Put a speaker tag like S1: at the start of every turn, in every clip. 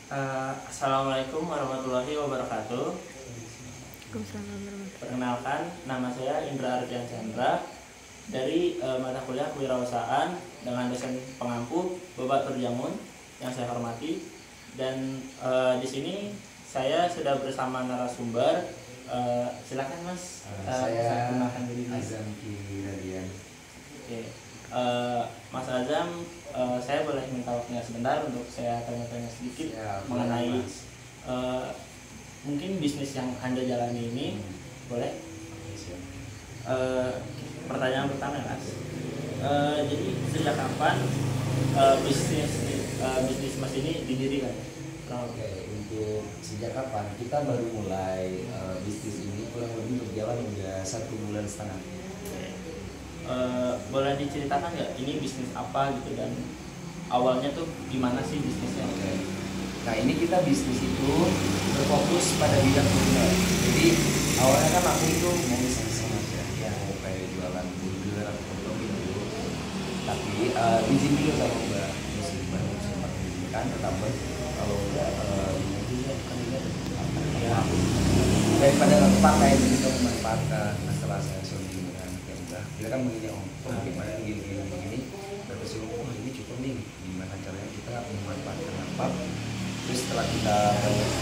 S1: Assalamualaikum warahmatullahi wabarakatuh.
S2: Waalaikumsalam warahmatullahi.
S1: Perkenalkan, nama saya Indra Ardian Chandra dari mata kuliah Kewirausahaan dengan dosen pengampu Bapak Turjamun yang saya hormati. Dan di sini saya sudah bersama narasumber. Silakan Mas.
S3: Saya
S1: kenalkan diri Mas.
S3: Azam Kiradian.
S1: Oke. Mas Azam, saya boleh minta waktunya sebentar untuk saya tanya-tanya sedikit
S3: Ya,
S1: mengenai
S3: Mas.
S1: mungkin bisnis yang Anda jalani ini. Boleh? Pertanyaan pertama Mas. Jadi sejak kapan bisnis Mas ini didirikan?
S3: Oke, untuk sejak kapan kita baru mulai bisnis ini kurang lebih berjalan udah 1,5 bulan.
S1: Boleh diceritakan nggak ini bisnis apa gitu dan awalnya tuh gimana sih bisnisnya?
S3: Oke. Nah, ini kita bisnis itu berfokus pada bidang kuliner. Jadi awalnya kan aku itu mau iseng-iseng aja, ya mau kayak jualan burger atau apa gitu. Tapi izin dulu sama Mbak Muslim baru sempat mengizinkan, tetap kalau enggak juga kan dia daripada nggak pakai jadi kita memanfaatkan. Nah, setelah saya solusi dengan kayak udah kita kan begini bagaimana gini terus ini cukup nih, gimana caranya kita memanfaatkan apa. Terus setelah kita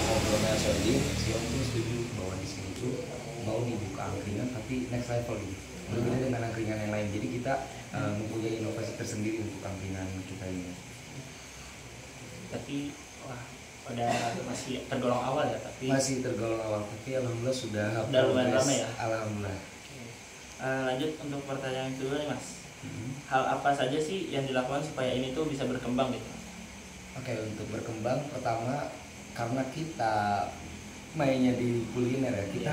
S3: ngobrolnya solid, si Om tuh setuju bahwa di sini tuh mau dibuka angkringan tapi next level gitu, berbeda dengan angkringan yang lain. Jadi kita mempunyai inovasi tersendiri untuk angkringan kita ini.
S1: Tapi pada masih tergolong awal ya, tapi
S3: Masih tergolong awal, tapi alhamdulillah sudah
S1: lumayan
S3: progres.
S1: ramai ya.
S3: Alhamdulillah.
S1: Lanjut untuk pertanyaan kedua nih Mas. Hal apa saja sih yang dilakukan supaya ini tuh bisa berkembang gitu?
S3: Oke, untuk berkembang pertama karena kita mainnya di kuliner ya, kita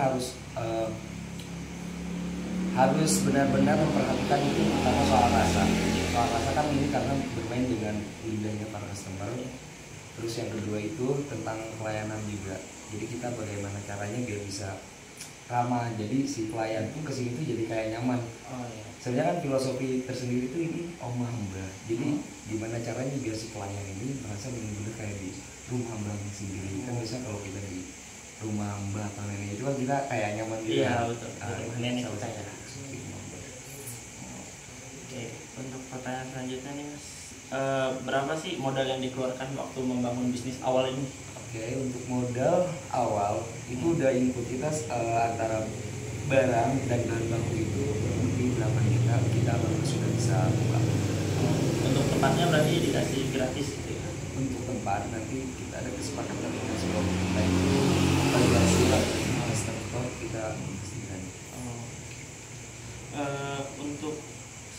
S3: harus benar-benar memperhatikan itu pertama soal rasa. Soal rasa kan ini karena bermain dengan lidahnya para customer. Terus yang kedua itu tentang pelayanan juga. Jadi kita bagaimana caranya biar bisa ramah. Jadi si pelayan pun kesini tuh jadi kayak nyaman. Sebenarnya kan filosofi tersendiri itu ini omah mbak. Jadi gimana caranya biar si pelayan ini merasa benar-benar kayak di rumah mbak sendiri. Kan biasanya kalau kita di rumah mbak atau nenek itu kan kita kayak nyaman gitu.
S1: Iya,
S3: kan.
S1: betul. Rumah nenek kita ya. Oke, untuk pertanyaan selanjutnya nih Mas, berapa sih modal yang dikeluarkan waktu membangun bisnis awal ini?
S3: Oke, untuk modal awal itu udah input kita antara barang dan bahan baku itu kurang lebih 8 juta, kita baru sudah bisa buka.
S1: Untuk tempatnya berarti dikasih gratis gitu ya?
S3: Untuk tempat nanti kita ada kesepakatan dengan sebelum kita itu validasi investor kita pastikan.
S1: Untuk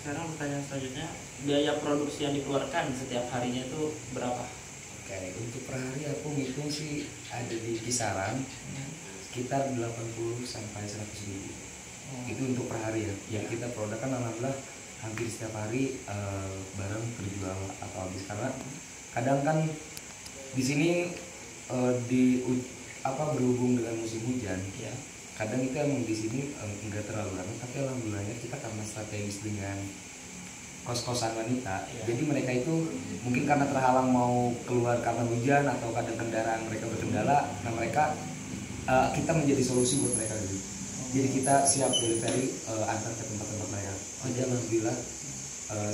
S1: sekarang pertanyaan selanjutnya, biaya produksi yang dikeluarkan setiap harinya itu berapa?
S3: Oke, untuk per hari aku ngitung sih ada di kisaran sekitar 80 sampai 100 ribu. Itu untuk per hari ya. Yang kita produk kan alhamdulillah hampir setiap hari barang terjual atau habis, karena kadang kan di sini berhubung dengan musim hujan
S1: Ya.
S3: kadang kita emang di sini enggak terlalu ramai, tapi alhamdulillahnya kita karena strategis dengan kos-kosan wanita,
S1: Ya.
S3: jadi mereka itu mungkin karena terhalang mau keluar karena hujan atau kadang kendaraan mereka berkendala, nah mereka kita menjadi solusi buat mereka gitu. Jadi kita siap delivery antar ke tempat-tempat mereka. Jadi alhamdulillah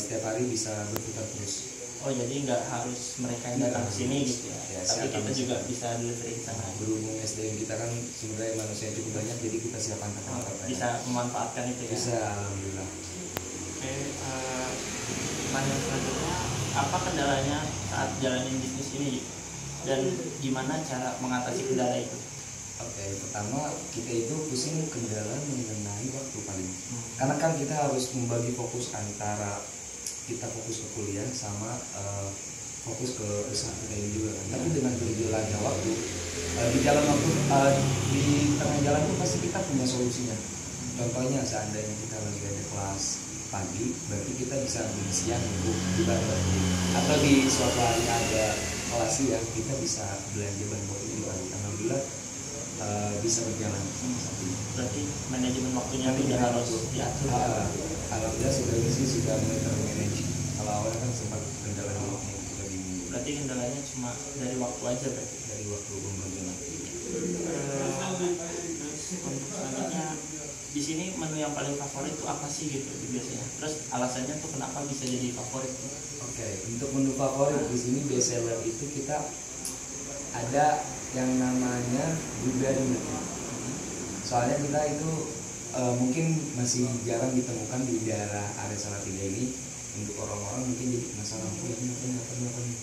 S3: setiap hari bisa berputar terus.
S1: Oh, jadi nggak harus mereka yang datang ke sini gitu ya?
S3: Ya,
S1: Tapi
S3: siap
S1: kita
S3: kami
S1: juga
S3: siap.
S1: bisa delivery ke sana.
S3: Berhubung SDM kita kan sebenarnya manusia yang cukup banyak, jadi kita siap antar ke tempat mereka.
S1: Bisa memanfaatkan itu ya?
S3: Bisa, alhamdulillah.
S1: Oke, pertanyaan selanjutnya, apa kendalanya saat jalanin bisnis ini dan gimana cara mengatasi kendala itu?
S3: Oke, pertama kita itu pusing kendala mengenai waktu paling. Karena kan kita harus membagi fokus antara kita fokus ke kuliah sama fokus ke usaha kita ini juga kan. Tapi dengan berjalannya waktu di jalan waktu di tengah jalan itu pasti kita punya solusinya. Contohnya seandainya kita lagi ada kelas pagi, berarti kita bisa ambil siang untuk dibangun. Atau di suatu hari ada kelas siang, kita bisa belanja bahan baku di pagi. Alhamdulillah bisa berjalan.
S1: Berarti manajemen waktunya itu udah harus diatur.
S3: Alhamdulillah sudah sih sudah mulai termanage. Kalau awalnya kan sempat kendala dulu kita bingung.
S1: berarti kendalanya cuma dari waktu aja berarti.
S3: dari waktu pembagian waktu.
S1: Terus untuk selanjutnya di sini menu yang paling favorit itu apa sih gitu biasanya? Terus alasannya tuh kenapa bisa jadi favorit?
S3: Oke, untuk menu favorit di sini best seller itu kita ada yang namanya blueberry milk. Soalnya kita itu mungkin masih jarang ditemukan di daerah area Salatiga ini. Untuk orang-orang mungkin jadi masalah ini apa nih.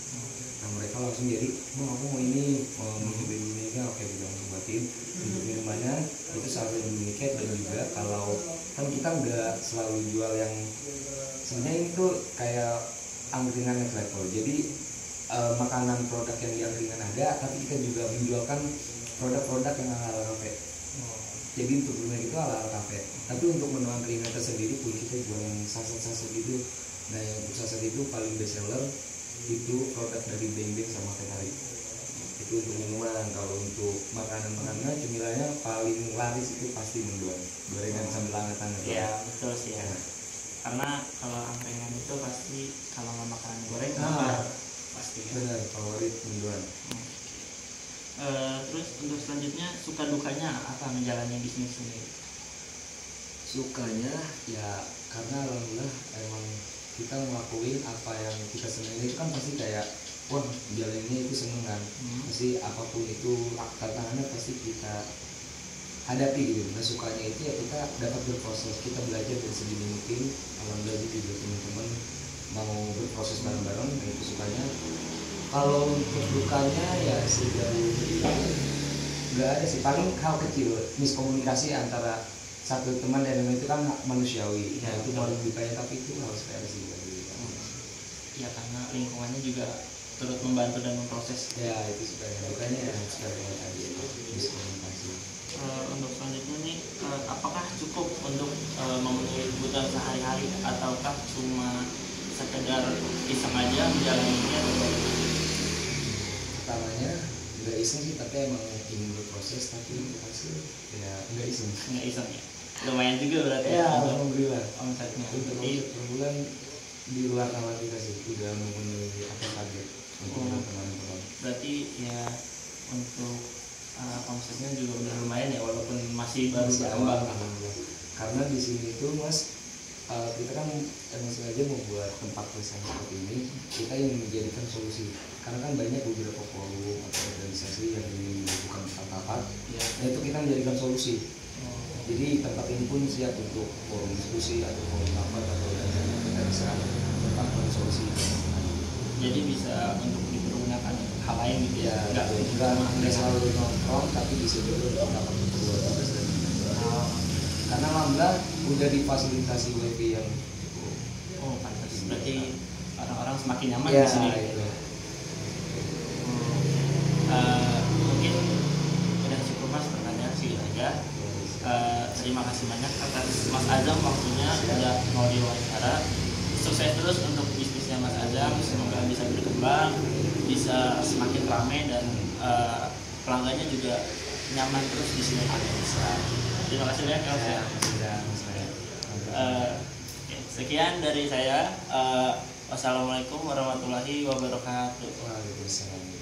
S3: Nah mereka langsung jadi, aku mau ini, mau blueberry milknya, oke kita buatin. Untuk minumannya itu salah satu uniket, dan juga kalau kan kita nggak selalu jual yang sebenarnya itu kayak angkringan next level. Jadi makanan produk yang di angkringan ada, tapi kita juga menjualkan produk-produk yang ala kafe. Jadi untuk minuman itu ala kafe. Tapi untuk menu angkringan tersendiri pun kita jual yang saset-saset gitu. Nah yang untuk saset itu paling best seller itu produk dari Beng-Beng sama Teh. Itu untuk minuman. Kalau untuk makanan-makanan cemilannya paling laris itu pasti mendoan, gorengan sambal hangat-hangat.
S1: Ya betul sih ya. Karena kalau angkringan itu pasti kalau nggak makanan goreng pasti ya.
S3: Benar, favorit mendoan.
S1: Terus untuk selanjutnya suka dukanya apa menjalani bisnis ini?
S3: Sukanya ya karena alhamdulillah emang kita ngelakuin apa yang kita seneng itu kan pasti kayak wah jalannya itu seneng kan. Pasti apapun itu tantangannya pasti kita hadapi gitu. Nah sukanya itu ya kita dapat berproses, kita belajar dari sedini mungkin. Alhamdulillah juga teman-teman mau berproses bareng-bareng. Nah itu sukanya. Kalau untuk dukanya ya sejauh ini nggak ada sih, paling hal kecil miskomunikasi antara satu teman dan teman itu kan manusiawi ya, itu paling dukanya, tapi itu harus ada sih
S1: ya karena lingkungannya juga turut membantu dan memproses
S3: ya, itu sukanya. Dukanya ya sekali tadi miskomunikasi.
S1: Untuk selanjutnya nih apakah cukup untuk memenuhi kebutuhan sehari-hari ataukah cuma sekedar iseng aja menjalaninya?
S3: Pertamanya nggak iseng sih, tapi emang ingin berproses, tapi hasil ya nggak iseng
S1: Ya lumayan juga berarti
S3: ya.
S1: untuk
S3: Alhamdulillah
S1: omsetnya.
S3: untuk omset per bulan di luar nama kita sih, udah memenuhi apa target untuk teman-teman.
S1: Berarti ya untuk omsetnya juga udah lumayan ya, walaupun masih baru berkembang.
S3: Karena di sini tuh mas kita kan emang sengaja membuat tempat tulisan seperti ini, kita ingin menjadikan solusi. Karena kan banyak beberapa forum atau organisasi yang ingin melakukan tempat-tempat
S1: Ya.
S3: nah itu kita menjadikan solusi. Jadi tempat ini pun siap untuk forum diskusi atau forum rapat atau kita bisa mendapatkan solusi.
S1: Jadi bisa untuk dipergunakan hal lain gitu ya.
S3: Nggak selalu nongkrong, tapi bisa juga dapat keluar tugas dan karena alhamdulillah udah difasilitasi wifi yang cukup.
S1: Oh pantas. Berarti orang-orang semakin nyaman
S3: Ya,
S1: di sini.
S3: itu.
S1: Mungkin udah cukup mas pertanyaan sih aja. Terima kasih banyak atas Mas Azam waktunya udah mau diwawancara. Sukses terus untuk bisnisnya Mas Azam, semoga bisa berkembang, bisa semakin ramai dan pelanggannya juga nyaman terus di sini. Terima kasih banyak Mas ya. Sekian dari saya. Wassalamualaikum warahmatullahi wabarakatuh.
S3: Waalaikumsalam.